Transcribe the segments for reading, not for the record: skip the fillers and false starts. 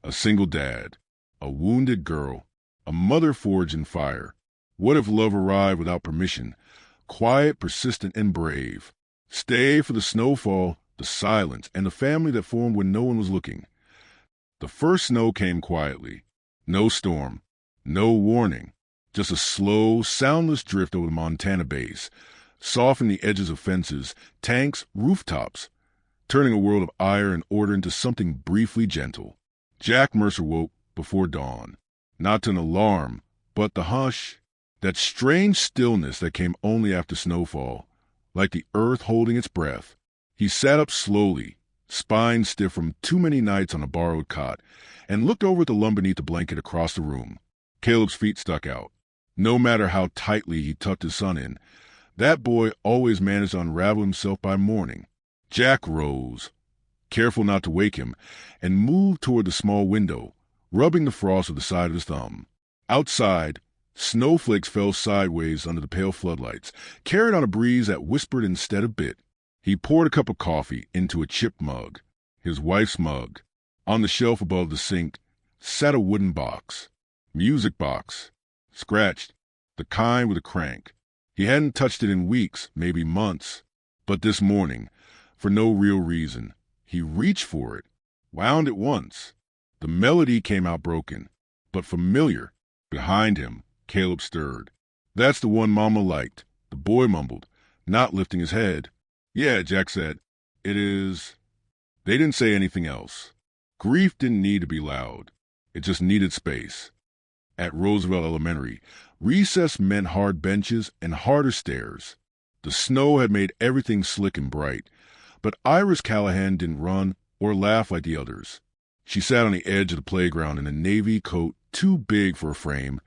A single dad, a wounded girl, a mother forged in fire. What if love arrived without permission? Quiet, persistent, and brave. Stay for the snowfall, the silence, and the family that formed when no one was looking. The first snow came quietly. No storm, no warning. Just a slow, soundless drift over the Montana base, softening the edges of fences, tanks, rooftops, turning a world of ire and order into something briefly gentle. Jack Mercer woke before dawn, not to an alarm, but the hush, that strange stillness that came only after snowfall, like the earth holding its breath. He sat up slowly, spine stiff from too many nights on a borrowed cot, and looked over at the lump beneath the blanket across the room. Caleb's feet stuck out. No matter how tightly he tucked his son in, that boy always managed to unravel himself by morning. Jack rose, careful not to wake him, and moved toward the small window, rubbing the frost with the side of his thumb. Outside, snowflakes fell sideways under the pale floodlights, carried on a breeze that whispered instead of bit. He poured a cup of coffee into a chipped mug, his wife's mug. On the shelf above the sink sat a wooden box. Music box. Scratched. The kind with a crank. He hadn't touched it in weeks, maybe months. But this morning, for no real reason, he reached for it, wound it once. The melody came out broken, but familiar. Behind him, Caleb stirred. "That's the one Mama liked," the boy mumbled, not lifting his head. "Yeah," Jack said. "It is." They didn't say anything else. Grief didn't need to be loud. It just needed space. At Roosevelt Elementary, recess meant hard benches and harder stairs. The snow had made everything slick and bright, but Iris Callahan didn't run or laugh like the others. She sat on the edge of the playground in a navy coat too big for a frame,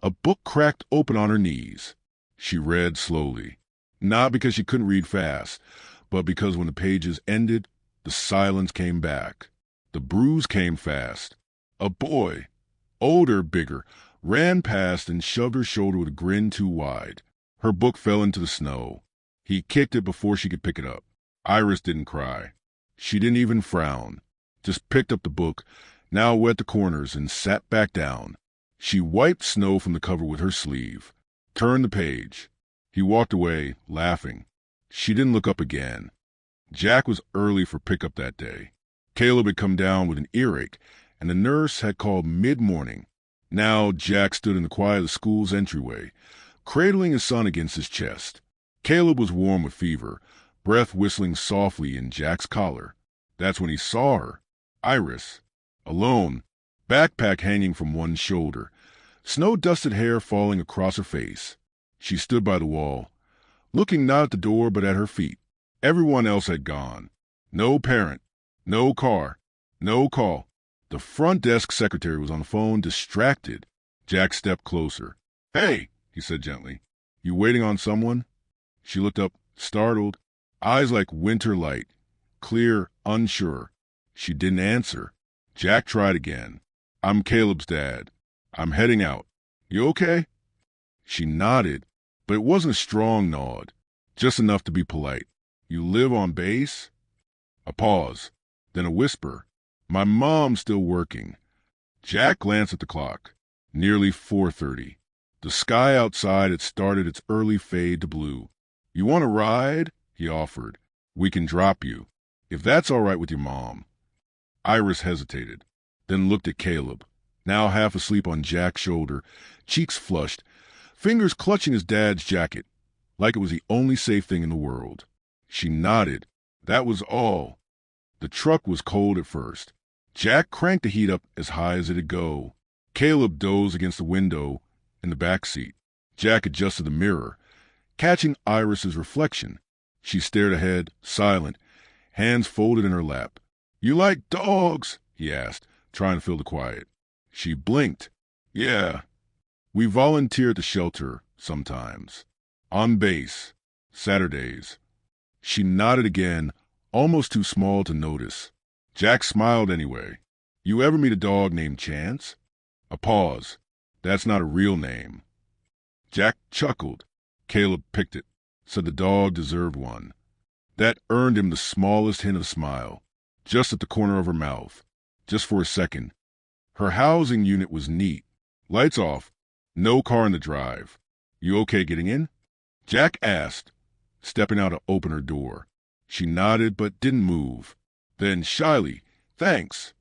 a book cracked open on her knees. She read slowly, not because she couldn't read fast, but because when the pages ended, the silence came back. The bruise came fast. A boy, older, bigger, ran past and shoved her shoulder with a grin too wide. Her book fell into the snow. He kicked it before she could pick it up. Iris didn't cry. She didn't even frown. Just picked up the book, now wet the corners, and sat back down. She wiped snow from the cover with her sleeve, turned the page. He walked away, laughing. She didn't look up again. Jack was early for pickup that day. Caleb had come down with an earache, and the nurse had called mid-morning. Now Jack stood in the quiet of the school's entryway, cradling his son against his chest. Caleb was warm with fever, breath whistling softly in Jack's collar. That's when he saw her, Iris, alone, backpack hanging from one shoulder, snow-dusted hair falling across her face. She stood by the wall, looking not at the door but at her feet. Everyone else had gone. No parent, no car, no call. The front desk secretary was on the phone, distracted. Jack stepped closer. "Hey," he said gently. "You waiting on someone?" She looked up, startled, eyes like winter light, clear, unsure. She didn't answer. Jack tried again. "I'm Caleb's dad. I'm heading out. You okay?" She nodded, but it wasn't a strong nod, just enough to be polite. "You live on base?" A pause, then a whisper. "My mom's still working." Jack glanced at the clock. Nearly 4:30. The sky outside had started its early fade to blue. "You want a ride?" he offered. "We can drop you, if that's all right with your mom." Iris hesitated, then looked at Caleb, now half asleep on Jack's shoulder, cheeks flushed, fingers clutching his dad's jacket, like it was the only safe thing in the world. She nodded. That was all. The truck was cold at first. Jack cranked the heat up as high as it'd go. Caleb dozed against the window in the back seat. Jack adjusted the mirror, catching Iris's reflection. She stared ahead, silent, hands folded in her lap. "You like dogs?" he asked, trying to fill the quiet. She blinked. "Yeah. We volunteer at the shelter sometimes. On base. Saturdays." She nodded again, almost too small to notice. Jack smiled anyway. "You ever meet a dog named Chance?" A pause. "That's not a real name." Jack chuckled. Caleb picked it, said the dog deserved one. That earned him the smallest hint of a smile, just at the corner of her mouth, just for a second, Her housing unit was neat. Lights off. No car in the drive. You okay getting in? Jack asked, stepping out to open her door. She nodded but didn't move. Then shyly, thanks.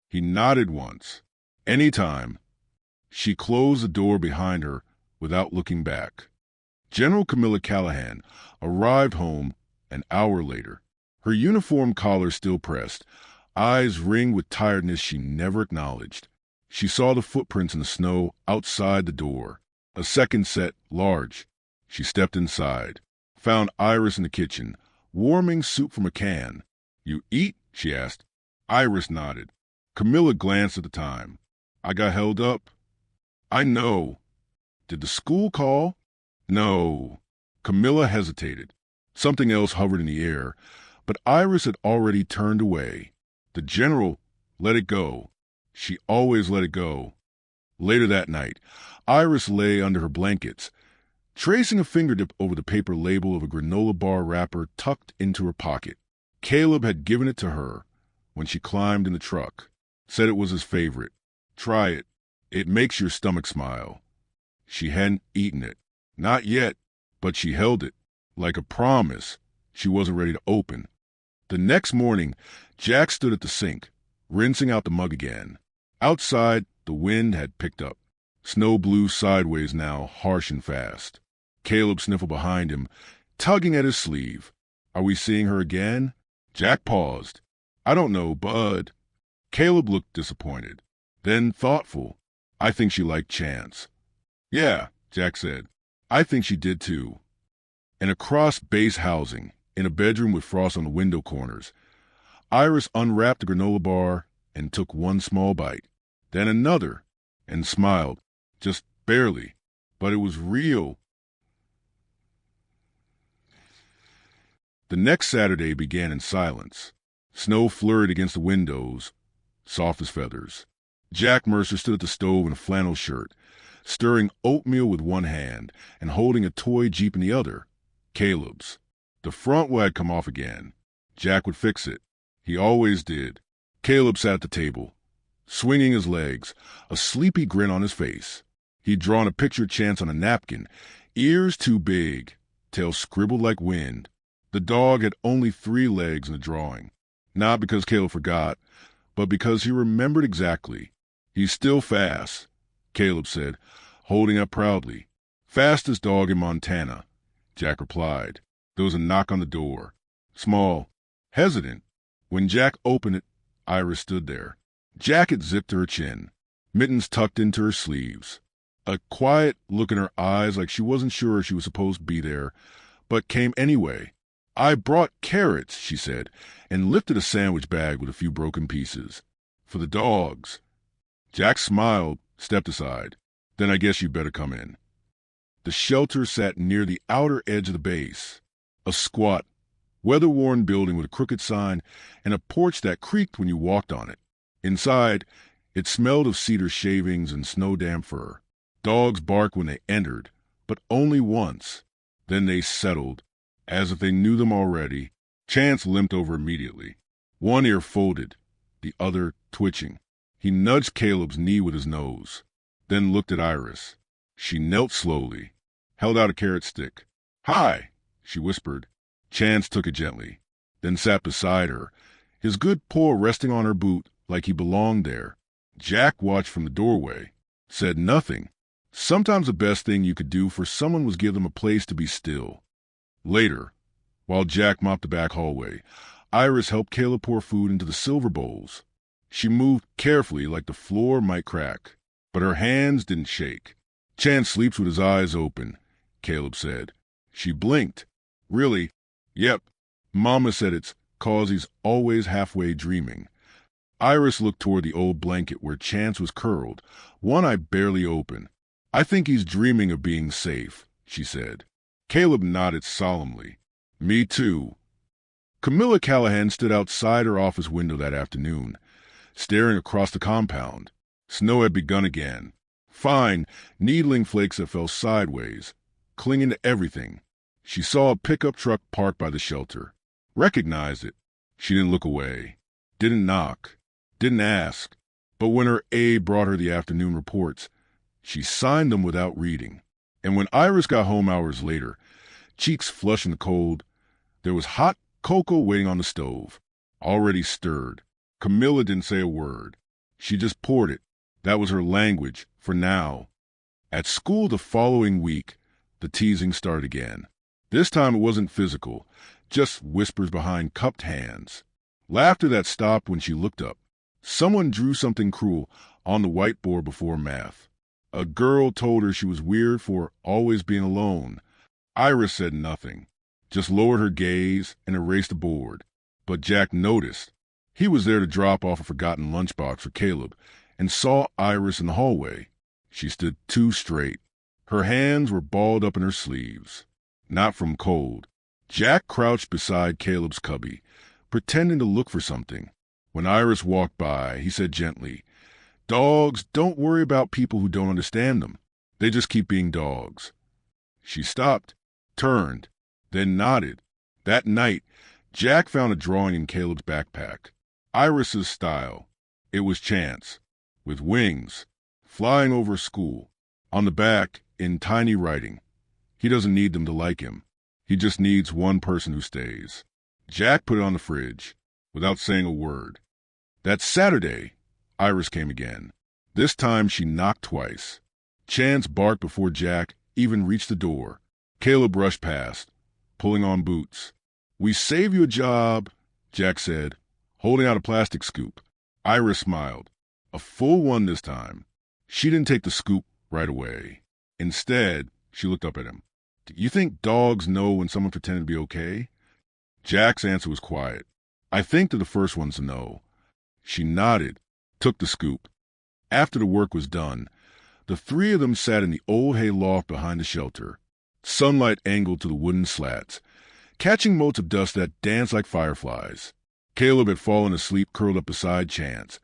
He nodded once. Anytime. She closed the door behind her without looking back. General Camilla Callahan arrived home an hour later, her uniform collar still pressed, eyes ringed with tiredness she never acknowledged. She saw the footprints in the snow outside the door, a second set large. She stepped inside, found Iris in the kitchen, warming soup from a can. You eat? She asked. Iris nodded. Camilla glanced at the time. I got held up. I know. Did the school call? No. Camilla hesitated. Something else hovered in the air, but Iris had already turned away. The general let it go. She always let it go. Later that night, Iris lay under her blankets, tracing a fingertip over the paper label of a granola bar wrapper tucked into her pocket. Caleb had given it to her when she climbed in the truck, said it was his favorite. Try it. It makes your stomach smile. She hadn't eaten it. Not yet, but she held it, like a promise she wasn't ready to open. The next morning, Jack stood at the sink, rinsing out the mug again. Outside, the wind had picked up. Snow blew sideways now, harsh and fast. Caleb sniffled behind him, tugging at his sleeve. Are we seeing her again? Jack paused. I don't know, Bud. Caleb looked disappointed, then thoughtful. I think she liked Chance. Yeah, Jack said. I think she did too. And across base housing, in a bedroom with frost on the window corners, Iris unwrapped the granola bar and took one small bite, then another, and smiled, just barely, but it was real. The next Saturday began in silence. Snow flurried against the windows, soft as feathers. Jack Mercer stood at the stove in a flannel shirt, stirring oatmeal with one hand and holding a toy Jeep in the other, Caleb's. The front wheel had come off again. Jack would fix it. He always did. Caleb sat at the table, swinging his legs, a sleepy grin on his face. He'd drawn a picture Chance on a napkin, ears too big, tail scribbled like wind. The dog had only 3 legs in the drawing, not because Caleb forgot, but because he remembered exactly. He's still fast, Caleb said, holding up proudly. Fastest dog in Montana, Jack replied. There was a knock on the door. Small, hesitant. When Jack opened it, Iris stood there. Jacket zipped to her chin, mittens tucked into her sleeves. A quiet look in her eyes like she wasn't sure she was supposed to be there, but came anyway. I brought carrots, she said, and lifted a sandwich bag with a few broken pieces. For the dogs. Jack smiled, stepped aside. Then I guess you'd better come in. The shelter sat near the outer edge of the base. A squat, weather-worn building with a crooked sign and a porch that creaked when you walked on it. Inside, it smelled of cedar shavings and snow-damp fur. Dogs barked when they entered, but only once. Then they settled, as if they knew them already. Chance limped over immediately, one ear folded, the other twitching. He nudged Caleb's knee with his nose, then looked at Iris. She knelt slowly, held out a carrot stick. Hi, she whispered. Chance took it gently, then sat beside her, his good paw resting on her boot like he belonged there. Jack watched from the doorway, said nothing. Sometimes the best thing you could do for someone was give them a place to be still. Later, while Jack mopped the back hallway, Iris helped Caleb pour food into the silver bowls. She moved carefully like the floor might crack, but her hands didn't shake. Chance sleeps with his eyes open, Caleb said. She blinked. Really? Yep. Mama said it's 'cause he's always halfway dreaming. Iris looked toward the old blanket where Chance was curled, one eye barely open. I think he's dreaming of being safe, she said. Caleb nodded solemnly. Me too. Camilla Callahan stood outside her office window that afternoon, staring across the compound. Snow had begun again. Fine, needling flakes that fell sideways, clinging to everything. She saw a pickup truck parked by the shelter. Recognized it. She didn't look away. Didn't knock. Didn't ask. But when her aide brought her the afternoon reports, she signed them without reading. And when Iris got home hours later, cheeks flushed in the cold, there was hot cocoa waiting on the stove, already stirred. Camilla didn't say a word. She just poured it. That was her language, for now. At school the following week, the teasing started again. This time it wasn't physical, just whispers behind cupped hands. Laughter that stopped when she looked up. Someone drew something cruel on the whiteboard before math. A girl told her she was weird for always being alone. Iris said nothing, just lowered her gaze and erased the board. But Jack noticed. He was there to drop off a forgotten lunchbox for Caleb and saw Iris in the hallway. She stood too straight. Her hands were balled up in her sleeves. Not from cold. Jack crouched beside Caleb's cubby, pretending to look for something. When Iris walked by, he said gently, "Dogs don't worry about people who don't understand them. They just keep being dogs." She stopped, turned, then nodded. That night, Jack found a drawing in Caleb's backpack. Iris's style. It was Chance, with wings, flying over school. On the back, in tiny writing, he doesn't need them to like him. He just needs one person who stays. Jack put it on the fridge, without saying a word. That Saturday, Iris came again. This time she knocked twice. Chance barked before Jack even reached the door. Caleb rushed past, pulling on boots. "We save you a job," Jack said, holding out a plastic scoop. Iris smiled. A full one this time. She didn't take the scoop right away. Instead, she looked up at him. "Do you think dogs know when someone pretended to be okay?" Jack's answer was quiet. "I think they're the first ones to know." She nodded, took the scoop. After the work was done, the three of them sat in the old hay loft behind the shelter. Sunlight angled to the wooden slats, catching motes of dust that danced like fireflies. Caleb had fallen asleep curled up beside Chance,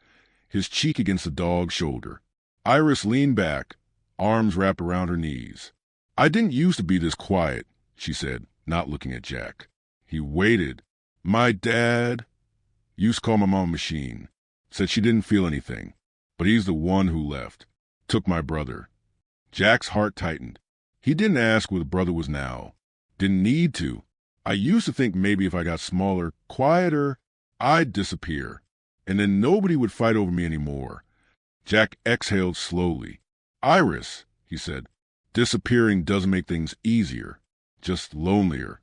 his cheek against the dog's shoulder. Iris leaned back, arms wrapped around her knees. "I didn't used to be this quiet," she said, not looking at Jack. He waited. "My dad used to call my mom a machine. Said she didn't feel anything. But he's the one who left. Took my brother." Jack's heart tightened. He didn't ask where the brother was now. Didn't need to. "I used to think maybe if I got smaller, quieter, I'd disappear. And then nobody would fight over me anymore." Jack exhaled slowly. "Iris," he said, "disappearing doesn't make things easier, just lonelier."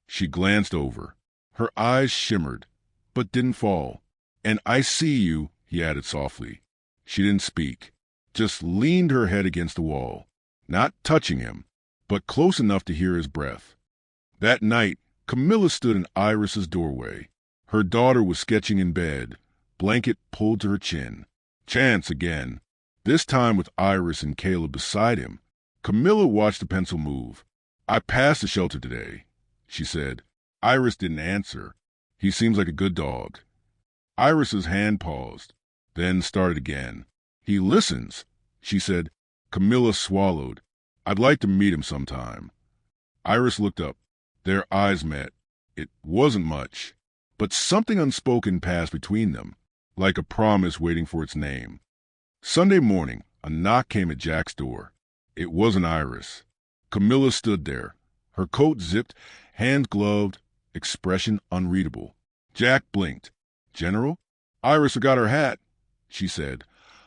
She glanced over. Her eyes shimmered, but didn't fall. "And I see you," he added softly. She didn't speak, just leaned her head against the wall, not touching him, but close enough to hear his breath. That night, Camilla stood in Iris's doorway. Her daughter was sketching in bed, blanket pulled to her chin. Chance again, this time with Iris and Caleb beside him. Camilla watched the pencil move. "I passed the shelter today," she said. Iris didn't answer. "He seems like a good dog." Iris's hand paused, then started again. "He listens," she said. Camilla swallowed. "I'd like to meet him sometime." Iris looked up. Their eyes met. It wasn't much, but something unspoken passed between them, like a promise waiting for its name. Sunday morning, a knock came at Jack's door. It wasn't Iris. Camilla stood there, her coat zipped, hands gloved, expression unreadable. Jack blinked. "General?" "Iris forgot her hat," she said,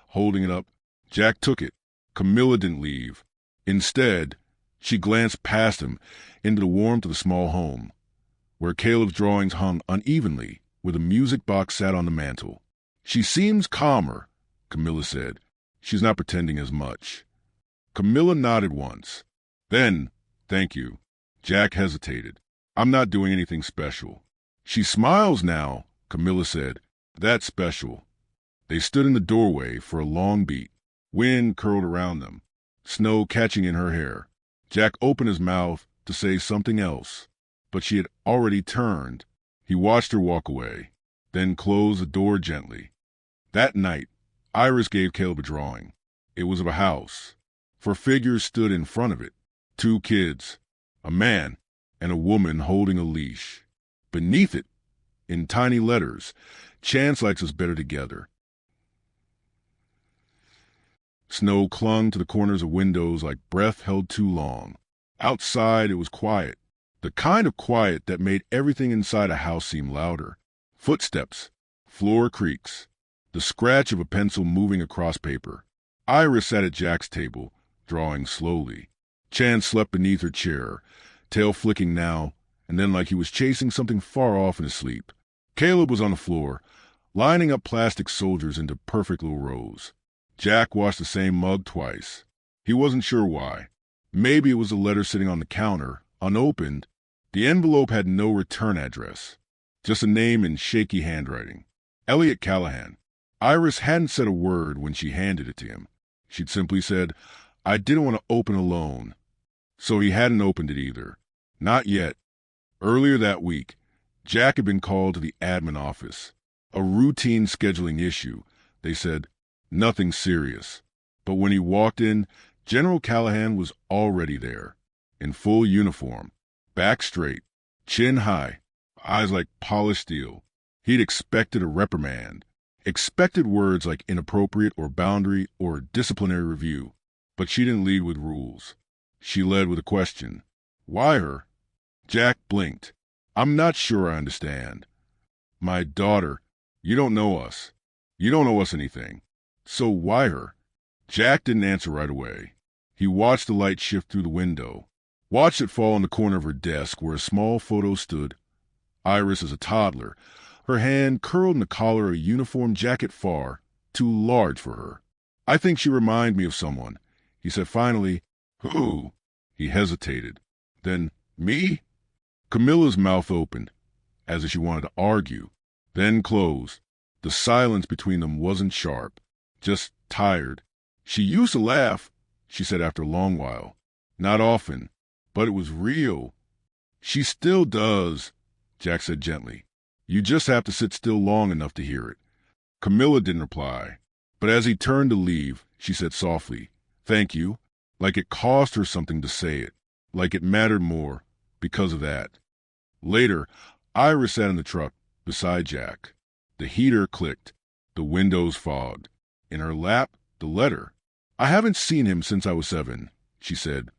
holding it up. Jack took it. Camilla didn't leave. Instead, she glanced past him into the warmth of the small home, where Caleb's drawings hung unevenly, where the music box sat on the mantel. "She seems calmer," Camilla said. "She's not pretending as much." Camilla nodded once. Then, "Thank you." Jack hesitated. "I'm not doing anything special." "She smiles now," Camilla said. "That's special." They stood in the doorway for a long beat. Wind curled around them, snow catching in her hair. Jack opened his mouth to say something else, but she had already turned. He watched her walk away, then closed the door gently. That night, Iris gave Caleb a drawing. It was of a house. 4 figures stood in front of it. 2 kids, a man and a woman holding a leash. Beneath it, in tiny letters, "Chance likes us better together." Snow clung to the corners of windows like breath held too long. Outside, it was quiet. The kind of quiet that made everything inside a house seem louder. Footsteps, floor creaks, the scratch of a pencil moving across paper. Iris sat at Jack's table, drawing slowly. Chan slept beneath her chair, tail flicking now and then like he was chasing something far off in his sleep. Caleb was on the floor, lining up plastic soldiers into perfect little rows. Jack washed the same mug twice. He wasn't sure why. Maybe it was a letter sitting on the counter, unopened. The envelope had no return address, just a name in shaky handwriting. Elliot Callahan. Iris hadn't said a word when she handed it to him. She'd simply said, "I didn't want to open alone." So he hadn't opened it either. Not yet. Earlier that week, Jack had been called to the admin office. A routine scheduling issue. They said, nothing serious. But when he walked in, General Callahan was already there, in full uniform, back straight, chin high, eyes like polished steel. He'd expected a reprimand, expected words like inappropriate or boundary or disciplinary review. But she didn't lead with rules. She led with a question. Why her? Jack blinked. I'm not sure I understand. My daughter, you don't know us. You don't owe us anything. So why her? Jack didn't answer right away. He watched the light shift through the window, watched it fall on the corner of her desk where a small photo stood. Iris as a toddler, her hand curled in the collar of a uniform jacket far too large for her. I think she reminded me of someone. He said finally, Who? He hesitated. Then, me? Camilla's mouth opened, as if she wanted to argue, then closed. The silence between them wasn't sharp, just tired. She used to laugh, she said after a long while. Not often, but it was real. She still does, Jack said gently. You just have to sit still long enough to hear it. Camilla didn't reply, but as he turned to leave, she said softly, Thank you, like it cost her something to say it, like it mattered more because of that. Later, Iris sat in the truck beside Jack. The heater clicked, the windows fogged. In her lap, the letter. I haven't seen him since I was 7, she said,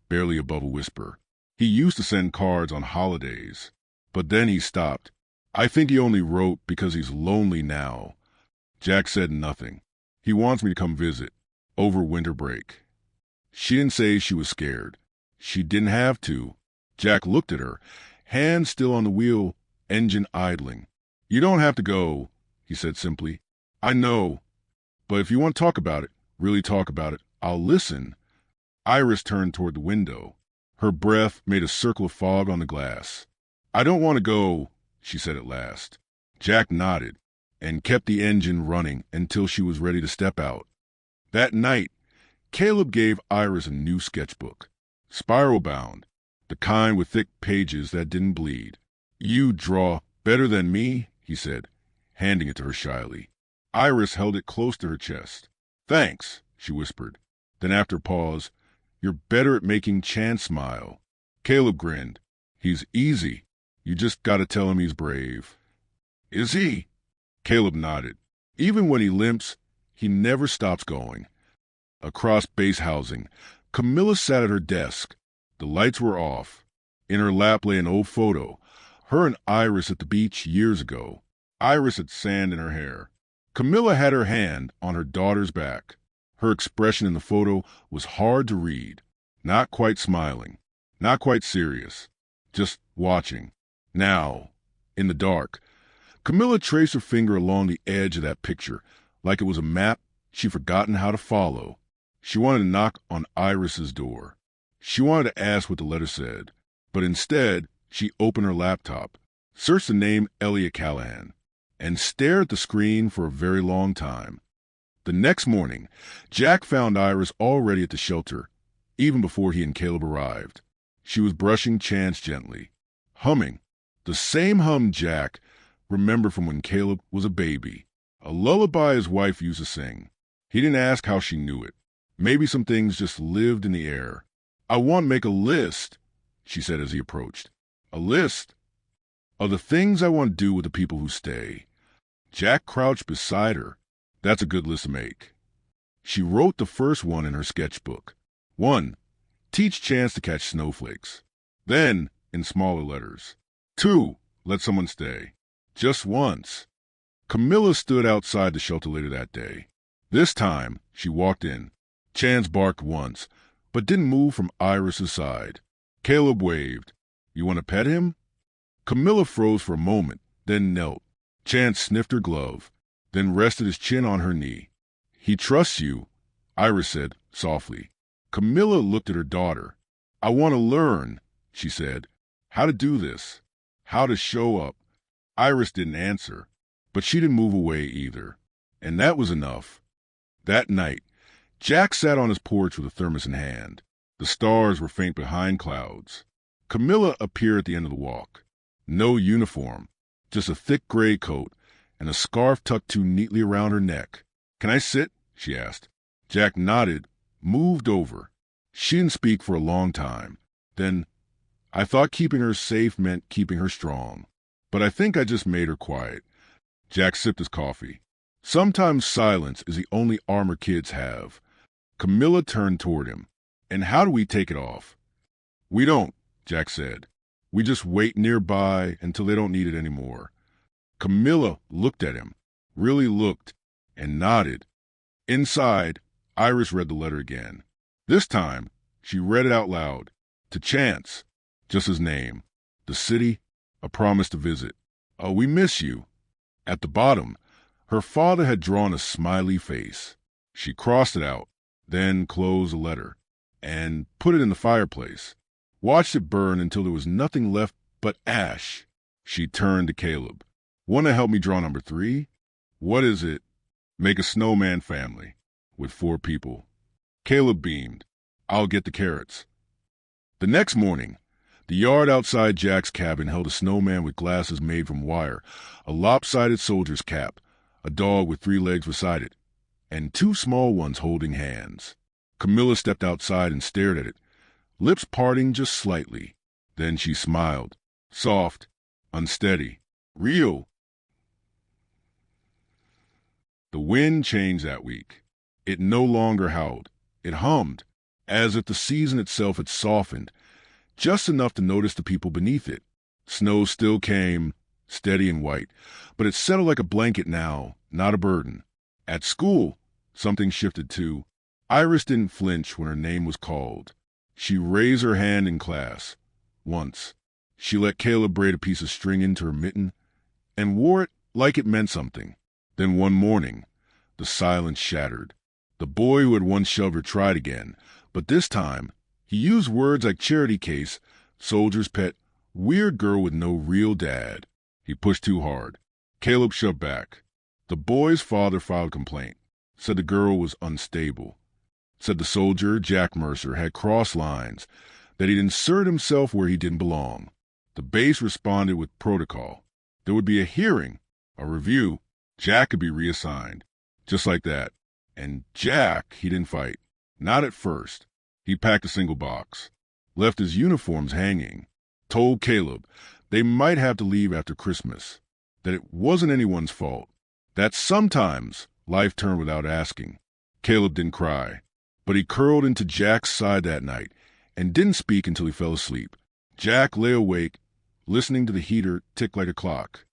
barely above a whisper. He used to send cards on holidays, but then he stopped. I think he only wrote because he's lonely now. Jack said nothing. He wants me to come visit, over winter break. She didn't say she was scared. She didn't have to. Jack looked at her, hand still on the wheel, engine idling. You don't have to go, he said simply. I know, but if you want to talk about it, really talk about it, I'll listen. Iris turned toward the window. Her breath made a circle of fog on the glass. I don't want to go, she said at last. Jack nodded and kept the engine running until she was ready to step out. That night, Caleb gave Iris a new sketchbook, spiral-bound, the kind with thick pages that didn't bleed. You draw better than me, he said, handing it to her shyly. Iris held it close to her chest. Thanks, she whispered. Then after a pause, You're better at making Chan smile. Caleb grinned. He's easy. You just gotta tell him he's brave. Is he? Caleb nodded. Even when he limps, he never stops going. Across base housing, Camilla sat at her desk. The lights were off. In her lap lay an old photo, her and Iris at the beach years ago. Iris had sand in her hair. Camilla had her hand on her daughter's back. Her expression in the photo was hard to read. Not quite smiling, not quite serious, just watching. Now, in the dark, Camilla traced her finger along the edge of that picture, like it was a map she'd forgotten how to follow. She wanted to knock on Iris's door. She wanted to ask what the letter said, but instead, she opened her laptop, searched the name Elliot Callahan, and stared at the screen for a very long time. The next morning, Jack found Iris already at the shelter, even before he and Caleb arrived. She was brushing Chance gently, humming, the same hum Jack remembered from when Caleb was a baby, a lullaby his wife used to sing. He didn't ask how she knew it. Maybe some things just lived in the air. I want to make a list, she said as he approached. A list of the things I want to do with the people who stay. Jack crouched beside her. That's a good list to make. She wrote the first one in her sketchbook. 1. Teach Chance to catch snowflakes. Then, in smaller letters. 2. Let someone stay. Just once. Camilla stood outside the shelter later that day. This time, she walked in. Chance barked once, but didn't move from Iris's side. Caleb waved. You want to pet him? Camilla froze for a moment, then knelt. Chance sniffed her glove, then rested his chin on her knee. He trusts you, Iris said softly. Camilla looked at her daughter. I want to learn, she said, how to do this, how to show up. Iris didn't answer, but she didn't move away either. And that was enough. That night, Jack sat on his porch with a thermos in hand. The stars were faint behind clouds. Camilla appeared at the end of the walk. No uniform, just a thick gray coat and a scarf tucked too neatly around her neck. Can I sit? She asked. Jack nodded, moved over. She didn't speak for a long time. Then, I thought keeping her safe meant keeping her strong. But I think I just made her quiet. Jack sipped his coffee. Sometimes silence is the only armor kids have. Camilla turned toward him. And how do we take it off? We don't, Jack said. We just wait nearby until they don't need it anymore. Camilla looked at him, really looked, and nodded. Inside, Iris read the letter again. This time, she read it out loud. To Chance, just his name. The city, a promise to visit. Oh, we miss you. At the bottom, her father had drawn a smiley face. She crossed it out, then closed the letter, and put it in the fireplace. Watched it burn until there was nothing left but ash. She turned to Caleb. Want to help me draw number 3? What is it? Make a snowman family with 4 people. Caleb beamed. I'll get the carrots. The next morning, the yard outside Jack's cabin held a snowman with glasses made from wire, a lopsided soldier's cap, a dog with 3 legs beside it, and 2 small ones holding hands. Camilla stepped outside and stared at it, lips parting just slightly. Then she smiled. Soft, unsteady, real. The wind changed that week. It no longer howled. It hummed, as if the season itself had softened, just enough to notice the people beneath it. Snow still came, steady and white, but it settled like a blanket now, not a burden. At school, something shifted too. Iris didn't flinch when her name was called. She raised her hand in class. Once, she let Caleb braid a piece of string into her mitten and wore it like it meant something. Then one morning, the silence shattered. The boy who had once shoved her tried again, but this time, he used words like charity case, soldier's pet, weird girl with no real dad. He pushed too hard. Caleb shoved back. The boy's father filed complaint, said the girl was unstable. Said the soldier, Jack Mercer, had crossed lines, that he'd insert himself where he didn't belong. The base responded with protocol. There would be a hearing, a review. Jack could be reassigned. Just like that. And Jack, he didn't fight. Not at first. He packed a single box. Left his uniforms hanging. Told Caleb they might have to leave after Christmas. That it wasn't anyone's fault. That sometimes life turned without asking. Caleb didn't cry. But he curled into Jack's side that night and didn't speak until he fell asleep. Jack lay awake, listening to the heater tick like a clock.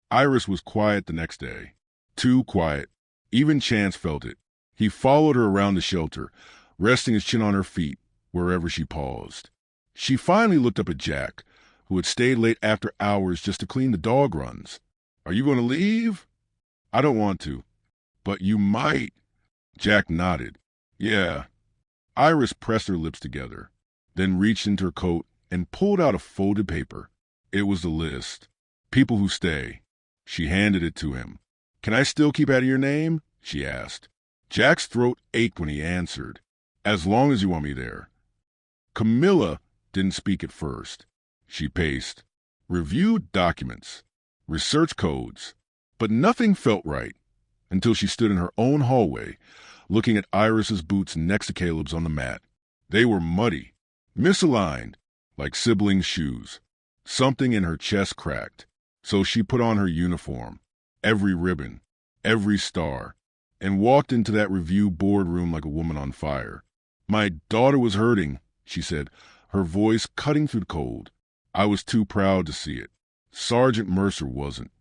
Iris was quiet the next day. Too quiet. Even Chance felt it. He followed her around the shelter, resting his chin on her feet wherever she paused. She finally looked up at Jack, who had stayed late after hours just to clean the dog runs. Are you going to leave? I don't want to. But you might. Jack nodded. Yeah. Iris pressed her lips together, then reached into her coat and pulled out a folded paper. It was the list. People who stay. She handed it to him. Can I still keep out of your name? She asked. Jack's throat ached when he answered. As long as you want me there. Camilla didn't speak at first. She paced. Reviewed documents. Researched codes. But nothing felt right until she stood in her own hallway, looking at Iris's boots next to Caleb's on the mat. They were muddy, misaligned, like siblings' shoes. Something in her chest cracked, so she put on her uniform. Every ribbon, every star, and walked into that review boardroom like a woman on fire. My daughter was hurting, she said, her voice cutting through the cold. I was too proud to see it. Sergeant Mercer wasn't.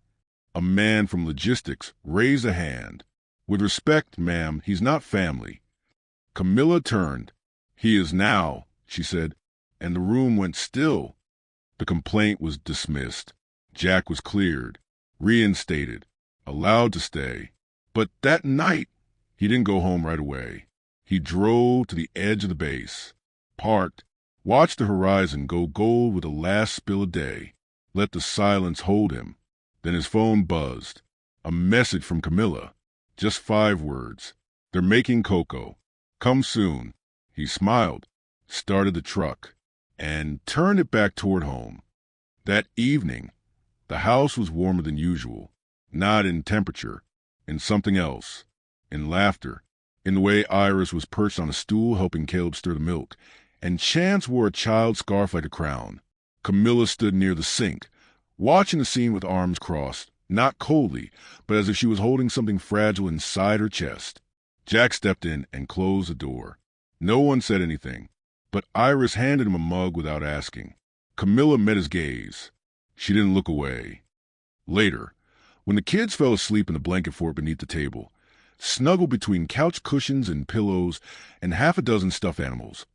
A man from logistics raised a hand. With respect, ma'am, he's not family. Camilla turned. He is now, she said, and the room went still. The complaint was dismissed. Jack was cleared, reinstated, allowed to stay. But that night, he didn't go home right away. He drove to the edge of the base, parked, watched the horizon go gold with the last spill of day, let the silence hold him. Then his phone buzzed. A message from Camilla. Just 5 words. They're making cocoa. Come soon. He smiled, started the truck, and turned it back toward home. That evening, the house was warmer than usual, not in temperature, in something else, in laughter, in the way Iris was perched on a stool helping Caleb stir the milk, and Chance wore a child's scarf like a crown. Camilla stood near the sink, watching the scene with arms crossed, not coldly, but as if she was holding something fragile inside her chest. Jack stepped in and closed the door. No one said anything, but Iris handed him a mug without asking. Camilla met his gaze. She didn't look away. Later, when the kids fell asleep in the blanket fort beneath the table, snuggled between couch cushions and pillows and half a dozen stuffed animals,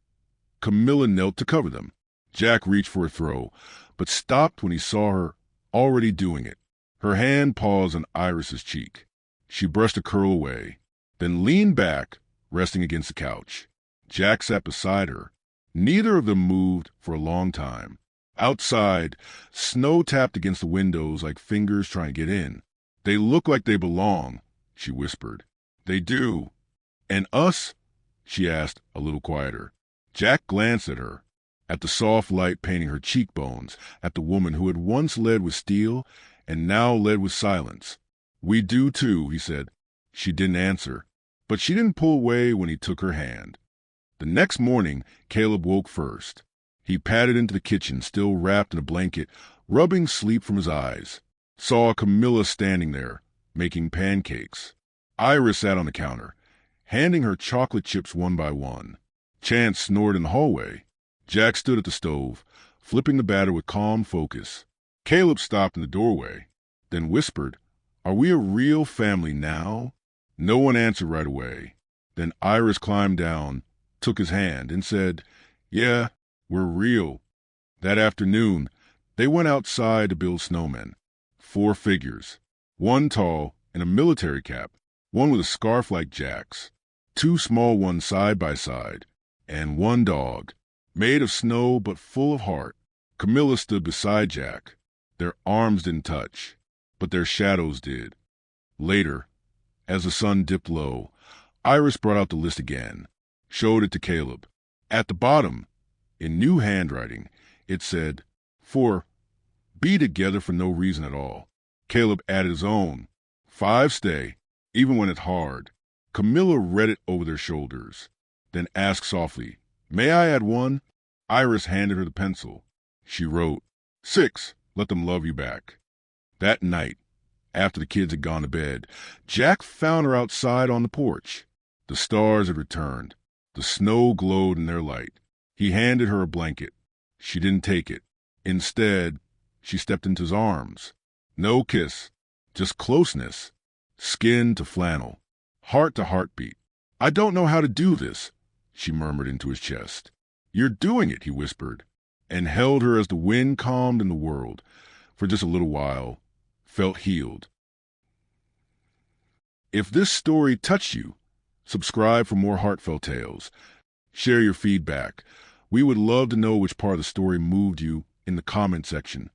Camilla knelt to cover them. Jack reached for a throw, but stopped when he saw her already doing it. Her hand paused on Iris's cheek. She brushed a curl away, then leaned back, resting against the couch. Jack sat beside her. Neither of them moved for a long time. Outside, snow tapped against the windows like fingers trying to get in. They look like they belong, she whispered. They do. And us? She asked, a little quieter. Jack glanced at her, at the soft light painting her cheekbones, at the woman who had once led with steel and now led with silence. We do too, he said. She didn't answer, but she didn't pull away when he took her hand. The next morning, Caleb woke first. He padded into the kitchen, still wrapped in a blanket, rubbing sleep from his eyes. Saw Camilla standing there, making pancakes. Iris sat on the counter, handing her chocolate chips one by one. Chance snored in the hallway. Jack stood at the stove, flipping the batter with calm focus. Caleb stopped in the doorway, then whispered, "Are we a real family now?" No one answered right away. Then Iris climbed down, took his hand, and said, "Yeah, we're real." That afternoon, they went outside to build snowmen. 4 figures, one tall in a military cap, one with a scarf like Jack's, 2 small ones side by side, and 1 dog, made of snow but full of heart. Camilla stood beside Jack. Their arms didn't touch, but their shadows did. Later, as the sun dipped low, Iris brought out the list again, showed it to Caleb. At the bottom, in new handwriting, it said, "For be together for no reason at all." Caleb added his own. 5 stay, even when it's hard. Camilla read it over their shoulders, then asked softly, "May I add 1?" Iris handed her the pencil. She wrote, 6, let them love you back. That night, after the kids had gone to bed, Jack found her outside on the porch. The stars had returned. The snow glowed in their light. He handed her a blanket. She didn't take it. Instead, she stepped into his arms. No kiss, just closeness, skin to flannel, heart to heartbeat. "I don't know how to do this," she murmured into his chest. "You're doing it," he whispered, and held her as the wind calmed in the world. For just a little while, felt healed. If this story touched you, subscribe for more Heartfelt tales. Share your feedback. We would love to know which part of the story moved you in the comment section.